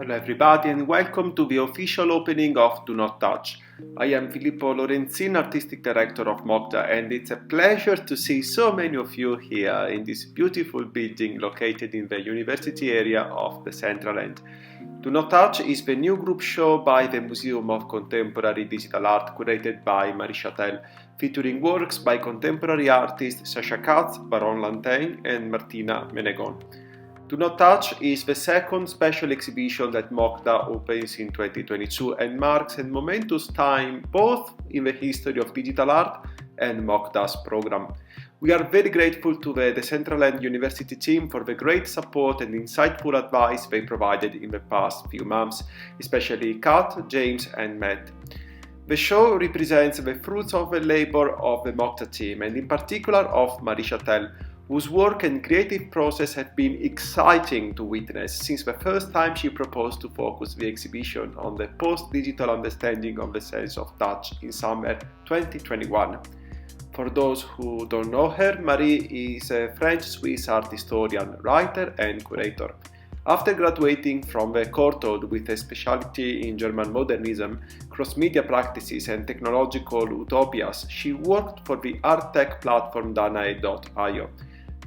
Hello everybody and welcome to the official opening of Do Not Touch. I am Filippo Lorenzin, Artistic Director of MoCDA, and it's a pleasure to see so many of you here in this beautiful building located in the university area of Decentraland. Do Not Touch is the new group show by the Museum of Contemporary Digital Art curated by Marie Chatel, featuring works by contemporary artists Sasha Katz, Baron Lantain and Martina Menegon. Do Not Touch is the second special exhibition that MoCDA opens in 2022 and marks a momentous time both in the history of digital art and MoCDA's program. We are very grateful to the Decentraland University team for the great support and insightful advice they provided in the past few months, especially Kat, James and Matt. The show represents the fruits of the labor of the MoCDA team and in particular of Marie Chatel, whose work and creative process have been exciting to witness since the first time she proposed to focus the exhibition on the post-digital understanding of the sense of touch in summer 2021. For those who don't know her, Marie is a French-Swiss art historian, writer and curator. After graduating from the Courtauld with a specialty in German modernism, cross-media practices and technological utopias, she worked for the art tech platform Danae.io.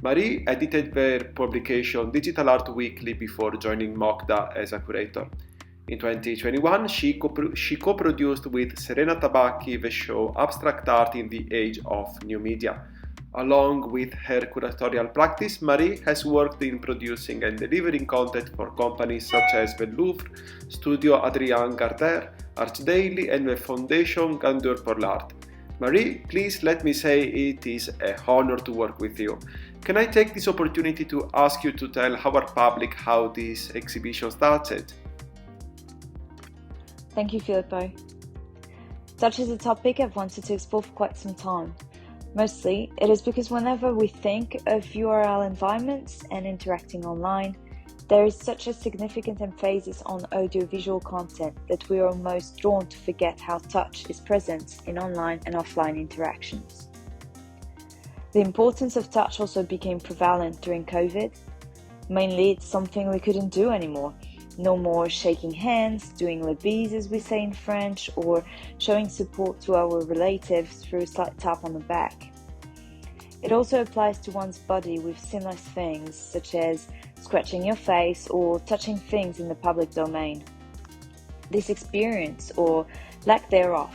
Marie edited their publication Digital Art Weekly before joining MoCDA as a curator. In 2021, she co-produced with Serena Tabacchi the show Abstract Art in the Age of New Media. Along with her curatorial practice, Marie has worked in producing and delivering content for companies such as the Louvre, Studio Adrien Gardner, Archdaily and the Fondation Grandeur pour l'Art. Marie, please let me say it is an honor to work with you. Can I take this opportunity to ask you to tell our public how this exhibition started? Thank you, Filippo. Touch is a topic I've wanted to explore for quite some time. Mostly, it is because whenever we think of URL environments and interacting online, there is such a significant emphasis on audiovisual content that we are almost drawn to forget how touch is present in online and offline interactions. The importance of touch also became prevalent during COVID. Mainly, it's something we couldn't do anymore. No more shaking hands, doing le bis as we say in French, or showing support to our relatives through a slight tap on the back. It also applies to one's body with seamless things, such as scratching your face or touching things in the public domain. This experience, or lack thereof,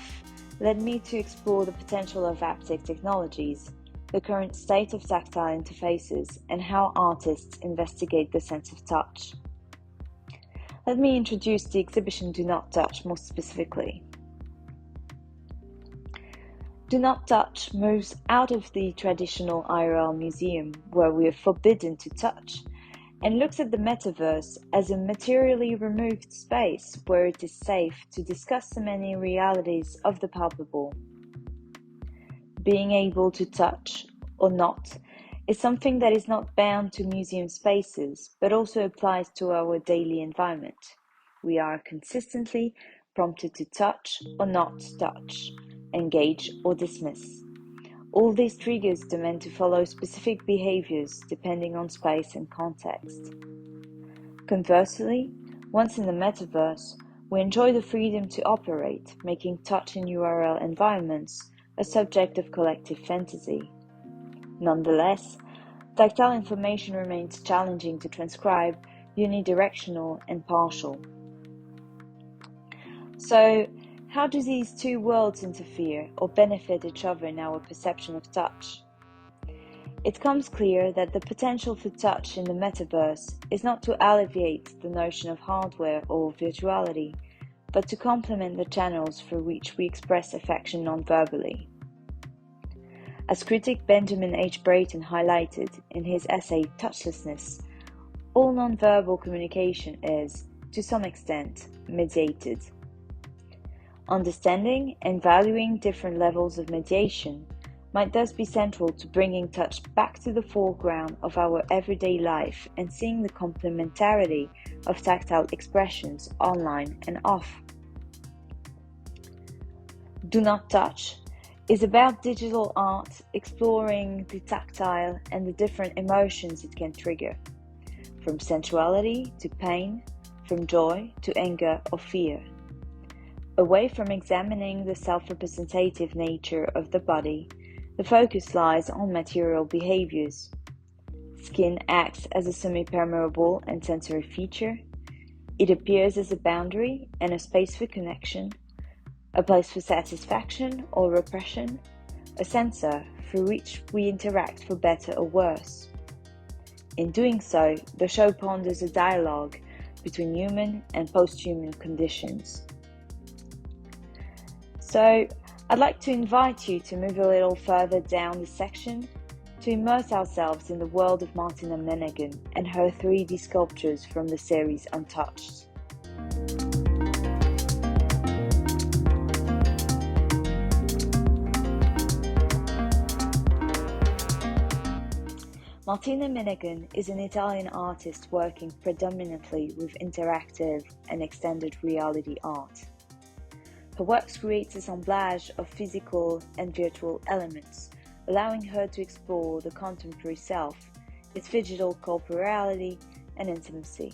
led me to explore the potential of haptic technologies, the current state of tactile interfaces, and how artists investigate the sense of touch. Let me introduce the exhibition Do Not Touch more specifically. Do Not Touch moves out of the traditional IRL museum where we are forbidden to touch and looks at the metaverse as a materially removed space where it is safe to discuss the many realities of the palpable. Being able to touch or not is something that is not bound to museum spaces, but also applies to our daily environment. We are consistently prompted to touch or not touch, engage or dismiss. All these triggers demand to follow specific behaviours depending on space and context. Conversely, once in the metaverse, we enjoy the freedom to operate, making touch in URL environments a subject of collective fantasy. Nonetheless, tactile information remains challenging to transcribe, unidirectional and partial. So, how do these two worlds interfere or benefit each other in our perception of touch? It comes clear that the potential for touch in the metaverse is not to alleviate the notion of hardware or virtuality, but to complement the channels through which we express affection non-verbally. As critic Benjamin H. Brayton highlighted in his essay Touchlessness, all non-verbal communication is, to some extent, mediated. Understanding and valuing different levels of mediation might thus be central to bringing touch back to the foreground of our everyday life and seeing the complementarity of tactile expressions online and off. Do Not Touch is about digital art exploring the tactile and the different emotions it can trigger, from sensuality to pain, from joy to anger or fear. Away from examining the self-representative nature of the body, the focus lies on material behaviours. Skin acts as a semi-permeable and sensory feature. It appears as a boundary and a space for connection, a place for satisfaction or repression, a sensor through which we interact for better or worse. In doing so, the show ponders a dialogue between human and post-human conditions. So, I'd like to invite you to move a little further down the section to immerse ourselves in the world of Martina Menegan and her 3D sculptures from the series Untouched. Martina Menegan is an Italian artist working predominantly with interactive and extended reality art. Her works create assemblage of physical and virtual elements, allowing her to explore the contemporary self, its digital corporeality and intimacy.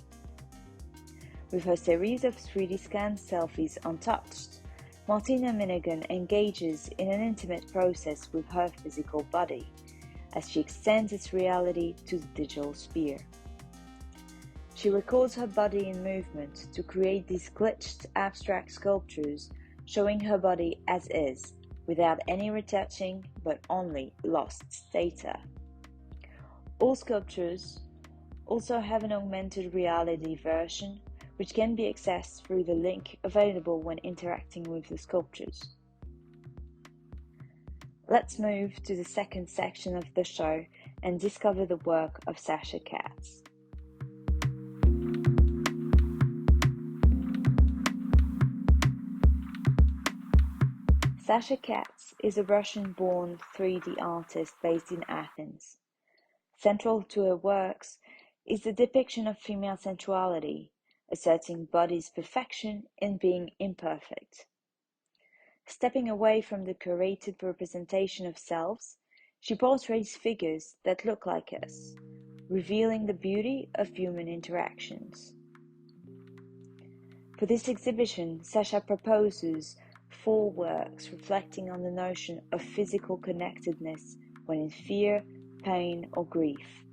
With her series of 3D scanned selfies Untouched, Martina Menegan engages in an intimate process with her physical body, as she extends its reality to the digital sphere. She records her body in movement to create these glitched abstract sculptures showing her body as is, without any retouching but only lost data. All sculptures also have an augmented reality version, which can be accessed through the link available when interacting with the sculptures. Let's move to the second section of the show and discover the work of Sasha Katz. Sasha Katz is a Russian-born 3D artist based in Athens. Central to her works is the depiction of female sensuality, asserting body's perfection in being imperfect. Stepping away from the curated representation of selves, she portrays figures that look like us, revealing the beauty of human interactions. For this exhibition, Sasha proposes 4 works reflecting on the notion of physical connectedness when in fear, pain, or grief.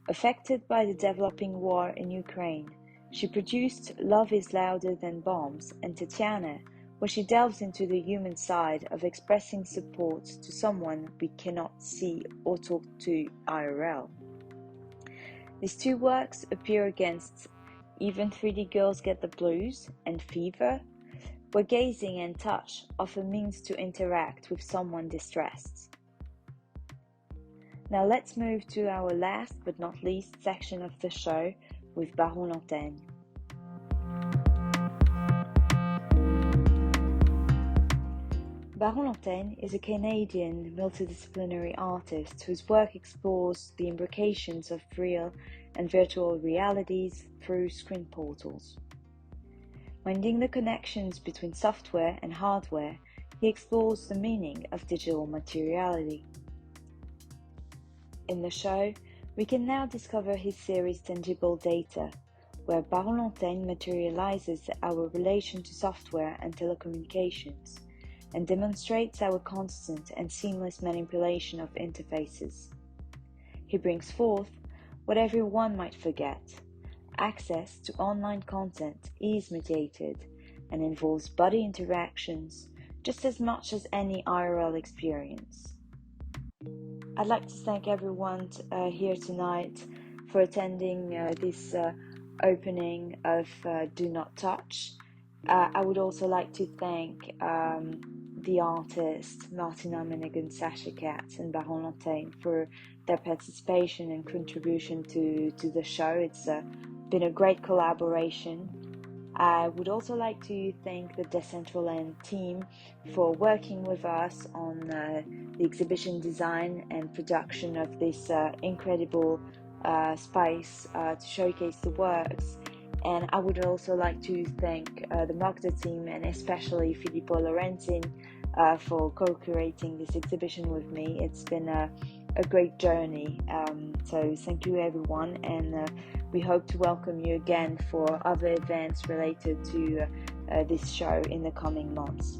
Affected by the developing war in Ukraine, she produced Love is Louder Than Bombs and Tatiana, where she delves into the human side of expressing support to someone we cannot see or talk to IRL. These 2 works appear against Even 3D Girls Get the Blues and Fever, where gazing and touch offer means to interact with someone distressed. Now let's move to our last but not least section of the show with Baron Lantaigne. Baron Lantaigne is a Canadian multidisciplinary artist whose work explores the imbrications of real and virtual realities through screen portals. Minding the connections between software and hardware, he explores the meaning of digital materiality. In the show, we can now discover his series Tangible Data, where Baron Lantaigne materializes our relation to software and telecommunications, and demonstrates our constant and seamless manipulation of interfaces. He brings forth what everyone might forget. Access to online content is mediated and involves body interactions just as much as any IRL experience. I'd like to thank everyone here tonight for attending this opening of Do Not Touch. I would also like to thank the artists Martina Menegan, Sasha Katz and Baron Lantaigne for their participation and contribution to the show. It's been a great collaboration. I would also like to thank the Decentraland team for working with us on the exhibition design and production of this incredible space to showcase the works. And I would also like to thank the MoCDA team and especially Filippo Lorenzin for co-curating this exhibition with me. It's been a a great journey. So thank you everyone, and we hope to welcome you again for other events related to this show in the coming months.